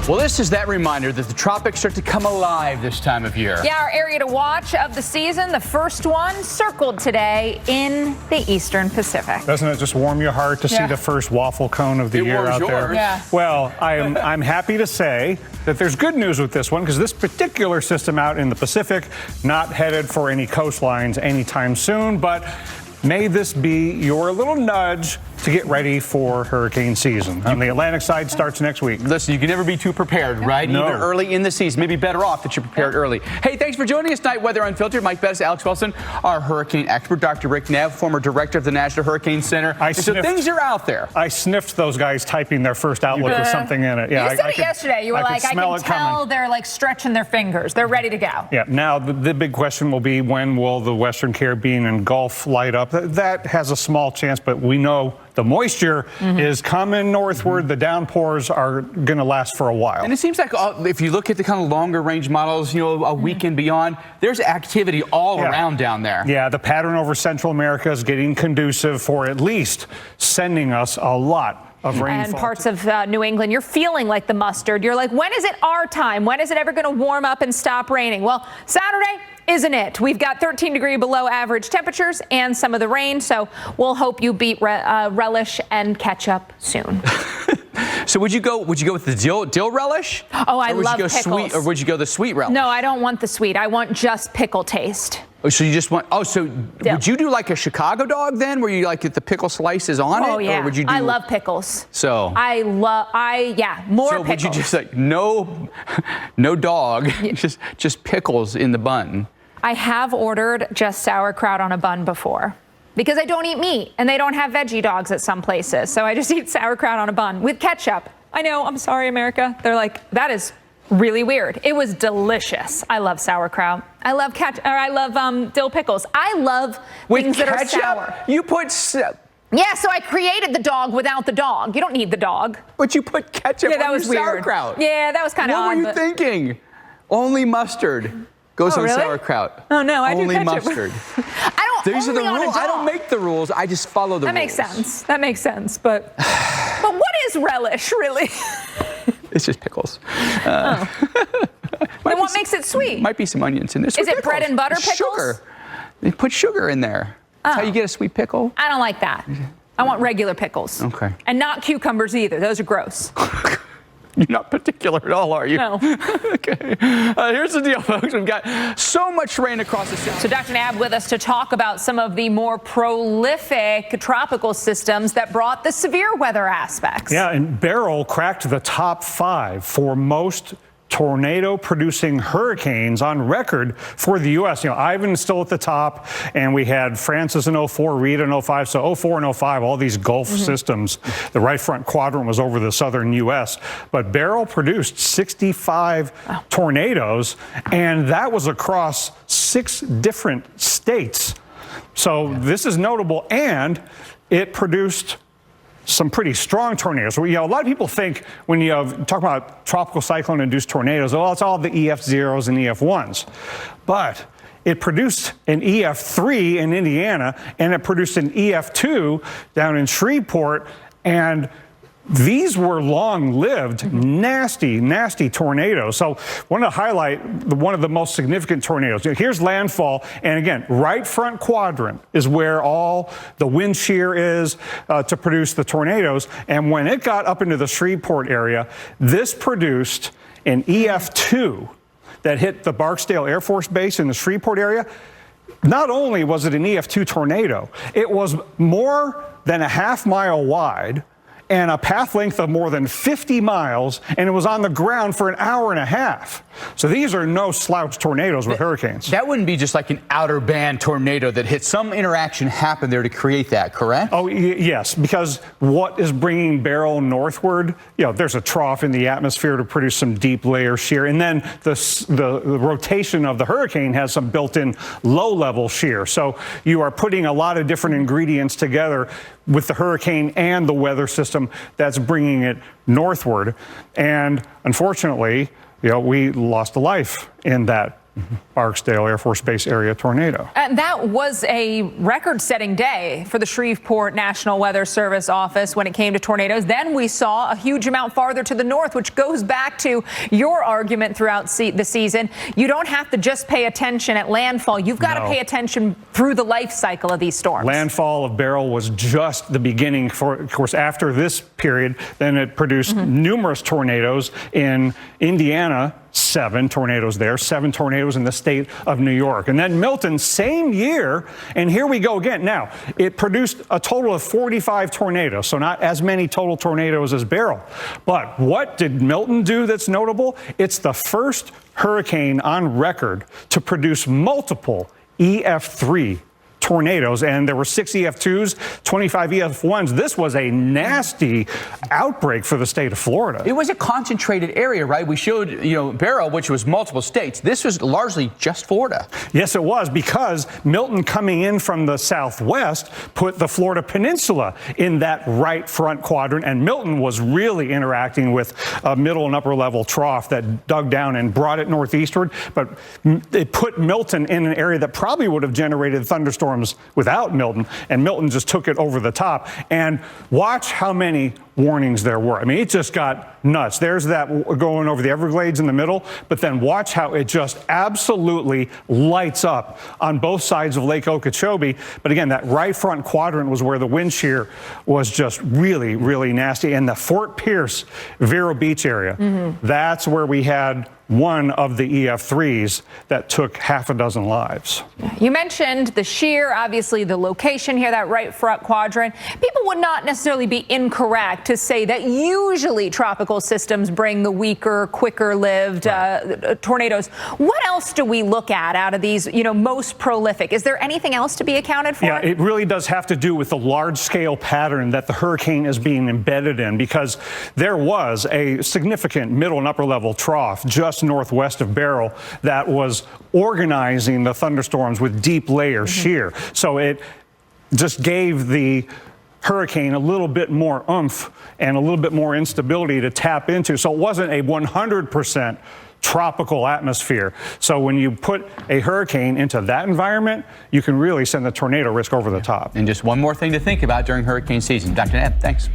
Well, this is that reminder that the tropics start to come alive this time of year. Yeah, our area to watch of the season, the first one circled today in the Eastern Pacific. Doesn't it just warm your heart to see the first waffle cone of the year out there? Yeah. Well, I'm happy to say that there's good news with this one, because this particular system out in the Pacific, not headed for any coastlines anytime soon, but may this be your little nudge to get ready for hurricane season. On the Atlantic side starts next week. Listen, you can never be too prepared, right? No. Even early in the season. Maybe better off that you're prepared early. Hey, thanks for joining us tonight. Weather Unfiltered. Mike Bettis, Alex Wilson, our hurricane expert, Dr. Rick Nev, former director of the National Hurricane Center. So things are out there. I sniffed those guys typing their first outlook with something in it. Yeah, you said it yesterday. You were like, I can tell they're like stretching their fingers. They're ready to go. Yeah. Now, the big question will be, when will the Western Caribbean and Gulf light up? That has a small chance, but we know the moisture is coming northward. The downpours are going to last for a while. And it seems like if you look at the kind of longer range models, you know, a week and beyond, there's activity all around down there. Yeah, the pattern over Central America is getting conducive for at least sending us a lot of rainfall. And parts of New England, you're feeling like the mustard. You're like, when is it our time? When is it ever going to warm up and stop raining? Well, Saturday isn't it? We've got 13-degree below average temperatures and some of the rain, so we'll hope you beat relish and catch up soon. So would you go with the dill relish? Oh, I love pickles. Sweet, or would you go the sweet relish? No, I don't want the sweet. I want just pickle taste. Oh, so you just want? Oh, so would you do like a Chicago dog then, where you like get the pickle slices on it? Oh yeah. Or would you do, I love pickles. So more pickles. So would you just like no dog, just pickles in the bun? I have ordered just sauerkraut on a bun before, because I don't eat meat and they don't have veggie dogs at some places. So I just eat sauerkraut on a bun with ketchup. I know, I'm sorry, America. They're like, that is really weird. It was delicious. I love sauerkraut. I love dill pickles. I love things that are sour. You put yeah, so I created the dog without the dog. You don't need the dog. But you put ketchup on your weird. sauerkraut. Yeah, that was kind of odd. What were you thinking? Only mustard goes on sauerkraut. Oh no, I only do ketchup. Mustard. These are the rules. I don't make the rules. I just follow the rules. That makes sense. That makes sense. But what is relish really? It's just pickles. Then what makes it sweet? Might be some onions in there. Is it bread and butter pickles? Sugar. They put sugar in there. That's how you get a sweet pickle. I don't like that. I want regular pickles. Okay. And not cucumbers either. Those are gross. You're not particular at all, are you? No. Okay. Here's the deal, folks. We've got so much rain across the south. So Dr. Nab with us to talk about some of the more prolific tropical systems that brought the severe weather aspects. Yeah, and Beryl cracked the top 5 for most tornado-producing hurricanes on record for the U.S. You know, Ivan's still at the top, and we had Francis in 04, Rita in 05. So 04 and 05, all these Gulf systems, the right front quadrant was over the southern U.S. But Beryl produced 65 tornadoes, and that was across 6 different states. So this is notable, and it produced some pretty strong tornadoes. You know, a lot of people think when you talk about tropical cyclone-induced tornadoes, well, it's all the EF0s and EF1s. But it produced an EF3 in Indiana, and it produced an EF2 down in Shreveport, and these were long-lived, nasty, nasty tornadoes. So I want to highlight one of the most significant tornadoes. Here's landfall, and again, right front quadrant is where all the wind shear is to produce the tornadoes. And when it got up into the Shreveport area, this produced an EF2 that hit the Barksdale Air Force Base in the Shreveport area. Not only was it an EF2 tornado, it was more than a half-mile wide and a path length of more than 50 miles, and it was on the ground for an hour and a half. So these are no slouch tornadoes with hurricanes. That wouldn't be just like an outer band tornado that hit. Some interaction happened there to create that, correct? Oh, yes, because what is bringing Beryl northward, you know, there's a trough in the atmosphere to produce some deep layer shear, and then the rotation of the hurricane has some built-in low-level shear. So you are putting a lot of different ingredients together with the hurricane and the weather system that's bringing it northward. And unfortunately, you know, we lost a life in that Barksdale Air Force Base area tornado. And that was a record-setting day for the Shreveport National Weather Service office when it came to tornadoes. Then we saw a huge amount farther to the north, which goes back to your argument throughout the season. You don't have to just pay attention at landfall. You've got to pay attention through the life cycle of these storms. Landfall of Beryl was just the beginning. Of course, after this period, then it produced numerous tornadoes in Indiana. 7 tornadoes there, 7 tornadoes in the state of New York. And then Milton, same year, and here we go again. Now, it produced a total of 45 tornadoes, so not as many total tornadoes as Beryl. But what did Milton do that's notable? It's the first hurricane on record to produce multiple EF3 tornadoes, and there were 6 EF2s, 25 EF1s. This was a nasty outbreak for the state of Florida. It was a concentrated area, right? We showed, Beryl, which was multiple states. This was largely just Florida. Yes, it was, because Milton coming in from the southwest put the Florida Peninsula in that right front quadrant, and Milton was really interacting with a middle and upper level trough that dug down and brought it northeastward, but it put Milton in an area that probably would have generated thunderstorms without Milton, and Milton just took it over the top. And watch how many warnings there were. I mean, it just got nuts. There's that going over the Everglades in the middle, but then watch how it just absolutely lights up on both sides of Lake Okeechobee. But again, that right front quadrant was where the wind shear was just really, really nasty. And the Fort Pierce, Vero Beach area, that's where we had one of the EF3s that took half a dozen lives. You mentioned the shear, obviously the location here, that right front quadrant. People would not necessarily be incorrect to say that usually tropical systems bring the weaker, quicker-lived tornadoes. What else do we look at out of these, most prolific? Is there anything else to be accounted for? Yeah, it really does have to do with the large-scale pattern that the hurricane is being embedded in, because there was a significant middle and upper-level trough just northwest of Beryl that was organizing the thunderstorms with deep layer shear. So it just gave the hurricane a little bit more oomph and a little bit more instability to tap into. So it wasn't a 100% tropical atmosphere. So when you put a hurricane into that environment, you can really send the tornado risk over the top. And just one more thing to think about during hurricane season. Dr. Neb, thanks.